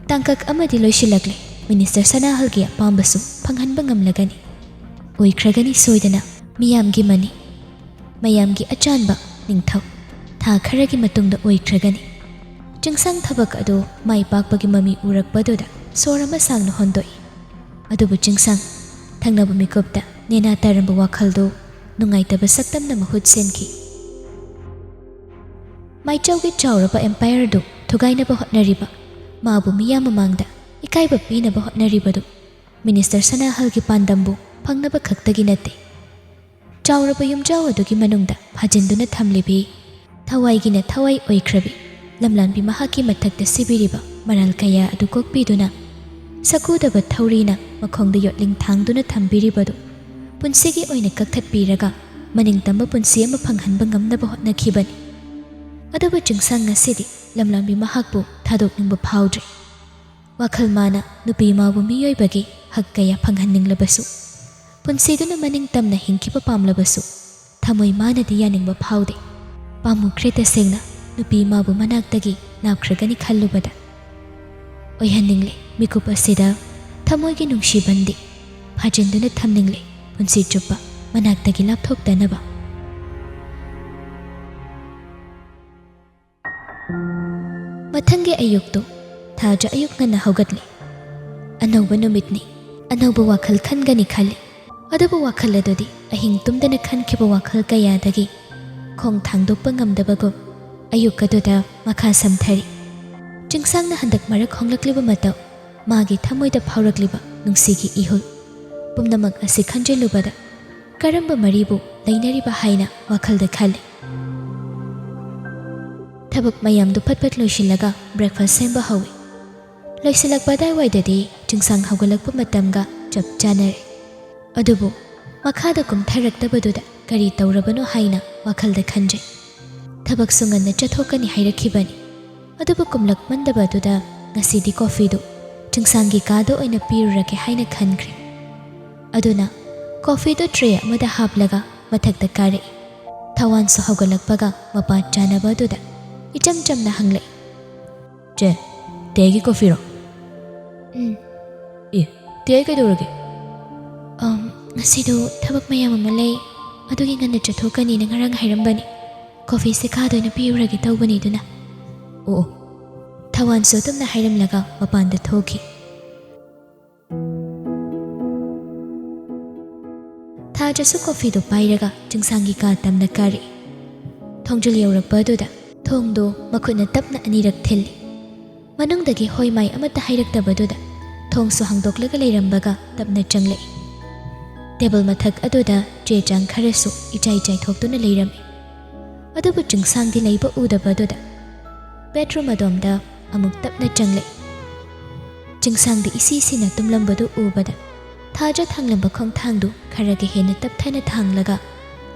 ꯇꯥꯡꯀꯛ ꯑꯃꯗꯤ ꯂꯣꯏꯁꯤꯜꯂꯛꯂꯦ꯫ ꯃꯤꯅꯤꯁꯇꯔ ꯁꯅꯥꯍꯜꯒꯤ ꯑꯄꯥꯝꯕꯁꯨ ꯐꯪꯍꯟꯕ ꯉꯝꯂꯒꯅꯤ꯫ ꯑꯣꯏꯈ꯭ꯔꯒꯅꯤ ꯁꯣꯏꯗꯅ ꯃꯤꯌꯥꯝꯒꯤ ꯃꯅꯤ, ꯃꯌꯥꯝꯒꯤ ꯑꯆꯥꯟꯕ ꯅꯤꯡꯊꯧ ꯊꯥ ꯈꯔꯒꯤ ꯃꯇꯨꯡꯗ ꯑꯣꯏꯈ꯭ꯔꯒꯅꯤ꯫ ꯆꯤꯡꯁꯥꯡ ꯊꯕꯛ ꯑꯗꯨ ꯃꯥꯏ ꯄꯥꯛꯄꯒꯤ ꯃꯃꯤ ꯎꯔꯛꯄꯗꯨꯗ ꯁꯣꯔ ꯑꯃ ꯁꯥꯡꯅ ꯍꯣꯟꯗꯣꯛꯏ꯫ ꯑꯗꯨꯕꯨ ꯆꯤꯡꯁꯥꯡ ꯊꯪꯅꯕ ꯃꯤꯀꯨꯞꯇ ꯅꯦꯅꯥ ꯇꯥꯔꯝꯕ ꯋꯥꯈꯜꯗꯨ ꯅꯨꯡꯉꯥꯏꯇꯕ ꯁꯛꯇꯝꯅ ꯃꯍꯨꯠ ꯁꯤꯟꯈꯤ꯫ ꯃꯥꯏꯆꯧꯒꯤ ꯆꯥꯎꯔꯕ ꯑꯦꯝꯄꯥꯌꯔꯗꯨ ꯊꯨꯒꯥꯏꯅꯕ ꯍꯣꯠꯅꯔꯤꯕ, ꯃꯥꯕꯨ ꯃꯤꯌꯥꯝ ꯃꯃꯥꯡꯗ ꯏꯀꯥꯏꯕ ꯄꯤꯅꯕ ꯍꯣꯠꯅꯔꯤꯕꯗꯨ ꯃꯤꯅꯤꯁꯇꯔ ꯁꯅꯥꯍꯜꯒꯤ ꯄꯥꯟꯗꯝꯕꯨ ꯐꯪꯅꯕ ꯈꯛꯇꯒꯤ ꯅꯠꯇꯦ, ꯆꯥꯎꯔꯕ ꯌꯨꯝꯖꯥꯎ ꯑꯗꯨꯒꯤ ꯃꯅꯨꯡꯗ ꯐꯥꯖꯤꯟꯗꯨꯅ ꯊꯝꯂꯤꯕꯤ ꯊꯋꯥꯏꯒꯤꯅ ꯊꯋꯥꯏ ꯑꯣꯏꯈ꯭ꯔꯕꯤ ꯂꯝꯂꯥꯟꯕꯤ ꯃꯍꯥꯛꯀꯤ ꯃꯊꯛꯇ ꯁꯤꯕꯤꯔꯤꯕ ꯃꯔꯥꯜ ꯀꯌꯥ ꯑꯗꯨ ꯀꯣꯛꯄꯤꯗꯨꯅ ꯁꯀꯨꯗꯕ ꯊꯧꯔꯤꯅ ꯃꯈꯣꯡꯗ ꯌꯣꯠꯂꯤꯡ ꯊꯥꯡꯗꯨꯅ ꯊꯝꯕꯤꯔꯤꯕꯗꯨ ꯄꯨꯟꯁꯤꯒꯤ ꯑꯣꯏꯅ ꯀꯛꯊꯠꯄꯤꯔꯒ ꯃꯅꯤꯡꯇꯝꯕ ꯄꯨꯟꯁꯤ ꯑꯃ ꯐꯪꯍꯟꯕ ꯉꯝꯅꯕ ꯍꯣꯠꯅꯈꯤꯕꯅꯤ꯫ ꯑꯗꯨꯕꯨ ꯆꯤꯡꯁꯥꯡ ꯉꯁꯤꯗꯤ ꯂꯝꯂꯥꯟꯕꯤ ꯃꯍꯥꯛꯄꯨ ꯊꯥꯗꯣꯛꯅꯤꯡꯕ ꯐꯥꯎꯗ꯭ꯔꯦ꯫ ꯋꯥꯈꯜ ꯃꯥꯅ ꯅꯨꯄꯤ ꯑꯃꯕꯨ ꯃꯤꯑꯣꯏꯕꯒꯤ ꯍꯛ ꯀꯌꯥ ꯐꯪꯍꯟꯅꯤꯡꯂꯕꯁꯨ, ꯄꯨꯟꯁꯤꯗꯨꯅ ꯃꯅꯤꯡꯇꯝꯅ ꯍꯤꯡꯈꯤꯕ ꯄꯥꯝꯂꯕꯁꯨ ꯊꯃꯣꯏ ꯃꯥꯅꯗꯤ ꯌꯥꯅꯤꯡꯕ ꯐꯥꯎꯗꯦ꯫ ꯄꯥꯝꯃꯨꯈ꯭ꯔꯦ ꯇꯁꯦꯡꯅ ꯅꯨꯄꯤ ꯑꯃꯕꯨ ꯃꯅꯥꯛꯇꯒꯤ ꯂꯥꯞꯈ꯭ꯔꯒꯅꯤ ꯈꯜꯂꯨꯕꯗ꯫ ꯑꯣꯏꯍꯟꯅꯤꯡꯂꯦ ꯃꯤꯀꯨꯞ ꯑꯁꯤꯗ ꯊꯃꯣꯏꯒꯤ ꯅꯨꯡꯁꯤꯕꯟꯗꯤ ꯐꯥꯖꯤꯟꯗꯨꯅ ꯊꯝꯅꯤꯡꯂꯦ ꯄꯨꯟꯁꯤ ꯆꯨꯞꯄ ꯃꯅꯥꯛꯇꯒꯤ ꯂꯥꯞꯊꯣꯛꯇꯅꯕ꯫ ꯃꯊꯪꯒꯤ ꯑꯌꯨꯛꯇꯨ ꯊꯥꯖ ꯑꯌꯨꯛ ꯉꯟꯅ ꯍꯧꯒꯠꯂꯤ꯫ ꯑꯅꯧꯕ ꯅꯨꯃꯤꯠꯅꯤ, ꯑꯅꯧꯕ ꯋꯥꯈꯜ ꯈꯟꯒꯅꯤ ꯈꯜꯂꯤ꯫ ꯑꯗꯨꯕꯨ ꯋꯥꯈꯜ ꯑꯗꯨꯗꯤ ꯑꯍꯤꯡ ꯇꯨꯝꯗꯅ ꯈꯟꯈꯤꯕ ꯋꯥꯈꯜ ꯀꯌꯥꯗꯒꯤ ꯈꯣꯡ ꯊꯥꯡꯗꯣꯛꯄ ꯉꯝꯗꯕꯒꯨꯝ ꯑꯌꯨꯛ ꯑꯗꯨꯗ ꯃꯈꯥ ꯁꯝꯊꯔꯤ꯫ ꯆꯤꯡꯁꯥꯡꯅ ꯍꯟꯗꯛ ꯃꯔꯛ ꯍꯣꯡꯂꯛꯂꯤꯕ ꯃꯇꯧ, ꯃꯥꯒꯤ ꯊꯃꯣꯏꯗ ꯐꯥꯎꯔꯛꯂꯤꯕ ꯅꯨꯡꯁꯤꯒꯤ ꯏꯍꯨꯜ ꯄꯨꯝꯅꯃꯛ ꯑꯁꯤ ꯈꯟꯖꯤꯜꯂꯨꯕꯗ ꯀꯔꯝꯕ ꯃꯔꯤꯕꯨ ꯂꯩꯅꯔꯤꯕ ꯍꯥꯏꯅ ꯋꯥꯈꯜꯗ ꯈꯜꯂꯤ꯫ ꯊꯕꯛ ꯃꯌꯥꯝꯗꯨ ꯐꯠ ꯐꯠ ꯂꯣꯏꯁꯤꯜꯂꯒ ꯕ꯭ꯔꯦꯛꯐꯥꯁ ꯁꯦꯝꯕ ꯍꯧꯏ꯫ ꯂꯣꯏꯁꯤꯜꯂꯛꯄ ꯑꯗꯥꯏꯋꯥꯏꯗꯗꯤ ꯆꯤꯡꯁꯥꯡ ꯍꯧꯒꯠꯂꯛꯄ ꯃꯇꯝꯒ ꯆꯞ ꯆꯥꯅꯔꯦ꯫ ꯑꯗꯨꯕꯨ ꯃꯈꯥꯗ ꯀꯨꯝꯊꯔꯛꯇꯕꯗꯨꯗ ꯀꯔꯤ ꯇꯧꯔꯕꯅꯣ ꯍꯥꯏꯅ ꯋꯥꯈꯜꯗ ꯈꯟꯖꯩ꯫ ꯊꯕꯛꯁꯨ ꯉꯟꯅ ꯆꯠꯊꯣꯛꯀꯅꯤ ꯍꯥꯏꯔꯛꯈꯤꯕꯅꯤ꯫ ꯑꯗꯨꯕꯨ ꯀꯨꯝꯂꯛꯃꯟꯗꯕꯗꯨꯗ ꯉꯁꯤꯗꯤ ꯀꯣꯐꯤꯗꯨ ꯆꯤꯡꯁꯥꯡꯒꯤ ꯀꯥꯗ ꯑꯣꯏꯅ ꯄꯤꯔꯨꯔꯒꯦ ꯍꯥꯏꯅ ꯈꯟꯈ꯭ꯔꯦ꯫ ꯑꯗꯨꯅ ꯀꯣꯐꯤꯗꯨ ꯇ꯭ꯔꯦ ꯑꯃꯗ ꯍꯥꯞꯂꯒ ꯃꯊꯛꯇ ꯀꯥꯔꯛꯏ꯫ ꯊꯋꯥꯟꯁꯨ ꯍꯧꯒꯠꯂꯛꯄꯒ ꯃꯄꯥ ꯆꯥꯅꯕ ꯑꯗꯨꯗ ꯏꯆꯝ ꯆꯝꯅ ꯍꯪꯂꯛꯏ, "ꯆꯦ, ꯇꯦꯒꯤ ꯀꯣꯐꯤꯔꯣ?" ꯇꯦ ꯀꯩꯗꯧꯔꯒꯦ? ꯉꯁꯤꯗꯨ ꯊꯕꯛ ꯃꯌꯥꯝ ꯑꯃ ꯂꯩ, ꯑꯗꯨꯒꯤ ꯉꯟꯅ ꯆꯠꯊꯣꯛꯀꯅꯤꯅ ꯉꯔꯥꯡ ꯍꯥꯏꯔꯝꯕꯅꯤ꯫ ꯀꯣꯐꯤꯁꯦ ꯀꯥꯗ ꯑꯣꯏꯅ ꯄꯤꯔꯨꯔꯒꯦ ꯇꯧꯕꯅꯤ ꯑꯗꯨꯅ꯫ ꯑꯣ꯫ ꯊꯋꯥꯟꯁꯨ ꯑꯗꯨꯝꯅ ꯍꯥꯏꯔꯝꯂꯒ ꯃꯄꯥꯟꯗ ꯊꯣꯛꯈꯤ꯫ ꯊꯥꯖꯁꯨ ꯀꯣꯐꯤꯗꯨ ꯄꯥꯏꯔꯒ ꯆꯤꯡꯁꯥꯡꯒꯤ ꯀꯥ ꯇꯝꯅ ꯀꯥꯔꯛꯏ꯫ ꯊꯣꯡꯖꯤꯜ ꯌꯧꯔꯛꯄ ꯑꯗꯨꯗ ꯊꯣꯡꯗꯨ ꯃꯈꯨꯠꯅ ꯇꯞꯅ ꯑꯅꯤꯔꯛ ꯊꯤꯜꯂꯤ꯫ ꯃꯅꯨꯡꯗꯒꯤ ꯍꯣꯏ ꯃꯥꯏ ꯑꯃꯠꯇ ꯍꯥꯏꯔꯛꯇꯕꯗꯨꯗ ꯊꯣꯡꯁꯨ ꯍꯥꯡꯗꯣꯛꯂꯒ ꯂꯩꯔꯝꯕꯒ ꯇꯞꯅ ꯆꯪꯂꯛꯏ꯫ ꯇꯦꯕꯜ ꯃꯊꯛ ꯑꯗꯨꯗ ꯆꯦ ꯆꯥꯡ ꯈꯔꯁꯨ ꯏꯆꯥꯏ ꯆꯥꯏꯊꯣꯛꯇꯨꯅ ꯂꯩꯔꯝꯃꯤ꯫ ꯑꯗꯨꯕꯨ ꯆꯤꯡꯁꯥꯡꯗꯤ ꯂꯩꯕ ꯎꯗꯕꯗꯨꯗ ꯕꯦꯠꯔꯨꯝ ꯑꯗꯣꯝꯗ ꯑꯃꯨꯛ ꯇꯞꯅ ꯆꯪꯂꯛꯏ꯫ ꯆꯤꯡꯁꯥꯡꯗꯤ ꯏꯁꯤꯁꯤꯅ ꯇꯨꯝꯂꯝꯕꯗꯨ ꯎꯕꯗ ꯊꯥꯖ ꯊꯥꯡꯂꯝꯕ ꯈꯣꯡꯊꯥꯡꯗꯨ ꯈꯔꯒ ꯍꯦꯟꯅ ꯇꯞꯊꯅ ꯊꯥꯡꯂꯒ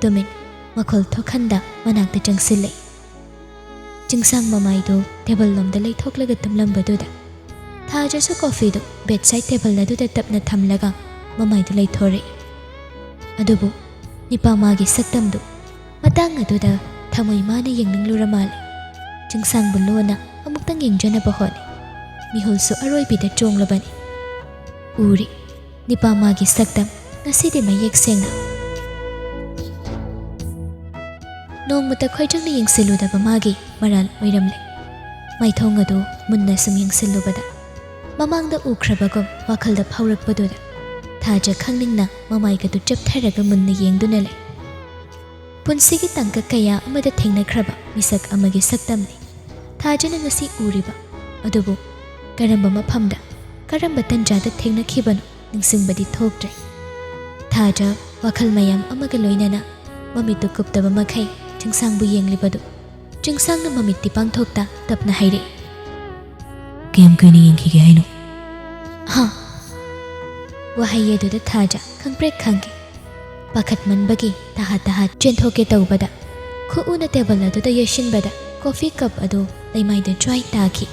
ꯇꯨꯃꯤꯟ ꯃꯈꯣꯜ ꯊꯣꯛꯍꯟꯗ ꯃꯅꯥꯛꯇ ꯆꯪꯁꯤꯜꯂꯛꯏ꯫ ꯆꯤꯡꯁꯥꯡ ꯃꯃꯥꯏꯗꯨ ꯇꯦꯕꯜ ꯂꯣꯝꯗ ꯂꯩꯊꯣꯛꯂꯒ ꯇꯨꯝꯂꯝꯕꯗꯨꯗ ꯊꯥꯖꯁꯨ ꯀꯣꯐꯤꯗꯨ ꯕꯦꯠꯁꯥꯏꯠ ꯇꯦꯕꯜ ꯑꯗꯨꯗ ꯇꯞꯅ ꯊꯝꯂꯒ ꯃꯃꯥꯏꯗꯨ ꯂꯩꯊꯣꯔꯛꯏ꯫ ꯑꯗꯨꯕꯨ ꯅꯤꯄꯥ ꯃꯥꯒꯤ ꯁꯛꯇꯝꯗꯨ ꯃꯇꯥꯡ ꯑꯗꯨꯗ ꯊꯃꯣꯏ ꯃꯥꯅ ꯌꯦꯡꯅꯤꯡꯂꯨꯔ ꯃꯥꯜꯂꯦ꯫ ꯆꯤꯡꯁꯥꯡꯕꯨ ꯂꯣꯟꯅ ꯑꯃꯨꯛꯇꯪ ꯌꯦꯡꯖꯅꯕ ꯍꯣꯠꯅꯩ꯫ ꯃꯤꯍꯨꯜꯁꯨ ꯑꯔꯣꯏꯕꯤꯗ ꯆꯣꯡꯂꯕꯅꯤ꯫ ꯎꯔꯤ ꯅꯤꯄꯥ ꯃꯥꯒꯤ ꯁꯛꯇꯝ ꯉꯁꯤꯗꯤ ꯃꯌꯦꯛ ꯁꯦꯡꯅ꯫ ꯅꯣꯡꯃꯇ ꯈꯣꯏꯖꯪꯅ ꯌꯦꯡꯁꯤꯜꯂꯨꯗꯕ ꯃꯥꯒꯤ ꯃꯔꯥꯜ ꯑꯣꯏꯔꯝꯂꯦ꯫ ꯃꯥꯏꯊꯣꯡ ꯑꯗꯨ ꯃꯨꯟꯅ ꯁꯨꯝ ꯌꯦꯡꯁꯤꯜꯂꯨꯕꯗ ꯃꯃꯥꯡꯗ ꯎꯈ꯭ꯔꯕꯒꯨꯝ ꯋꯥꯈꯜꯗ ꯐꯥꯎꯔꯛꯄꯗꯨꯗ ꯊꯥꯖ ꯈꯪꯅꯤꯡꯅ ꯃꯃꯥꯏꯒꯗꯨ ꯆꯞꯊꯔꯒ ꯃꯨꯟꯅ ꯌꯦꯡꯗꯨꯅ ꯂꯩ꯫ ꯄꯨꯟꯁꯤꯒꯤ ꯇꯥꯡꯀꯛ ꯀꯌꯥ ꯑꯃꯗ ꯊꯦꯡꯅꯈ꯭ꯔꯕ ꯃꯤꯁꯛ ꯑꯃꯒꯤ ꯁꯛꯇꯝꯅꯤ ꯊꯥꯖꯅ ꯉꯁꯤ ꯎꯔꯤꯕ꯫ ꯑꯗꯨꯕꯨ ꯀꯔꯝꯕ ꯃꯐꯝꯗ, ꯀꯔꯝꯕ ꯇꯟꯖꯥꯗ ꯊꯦꯡꯅꯈꯤꯕꯅꯣ ꯅꯤꯡꯁꯤꯡꯕꯗꯤ ꯊꯣꯛꯇ꯭ꯔꯦ꯫ ꯊꯥꯖ ꯋꯥꯈꯜ ꯃꯌꯥꯝ ꯑꯃꯒ ꯂꯣꯏꯅꯅ ꯃꯃꯤꯠꯇꯨ ꯀꯨꯞꯇꯕ ꯃꯈꯩ ꯆꯤꯡꯁꯥꯡꯕꯨ ꯌꯦꯡꯂꯤꯕꯗꯨ ꯆꯤꯡꯁꯥꯡꯅ ꯃꯃꯤꯠꯇꯤ ꯄꯥꯡꯊꯣꯛꯇ ꯇꯞꯅ ꯍꯥꯏꯔꯛꯏ, "ꯀꯌꯥꯝ ꯀꯨꯏꯅ ꯌꯦꯡꯈꯤꯒꯦ ꯍꯥꯏꯅꯣ?" ꯋꯥꯍꯩ ꯑꯗꯨꯗ ꯊꯥꯖ ꯈꯪꯄ꯭ꯔꯦꯛ ꯈꯪꯈꯤ꯫ ꯄꯥꯈꯠꯃꯟꯕꯒꯤ ꯇꯍꯥ ꯇꯍꯥ ꯆꯦꯟꯊꯣꯛꯀꯦ ꯇꯧꯕꯗ ꯈꯨꯎꯅ ꯇꯦꯕꯜ ꯑꯗꯨꯗ ꯌꯩꯁꯤꯟꯕꯗ ꯀꯣꯐꯤ ꯀꯞ ꯑꯗꯨ ꯂꯩꯃꯥꯏꯗ ꯖ꯭ꯋꯥꯏ ꯇꯥꯈꯤ꯫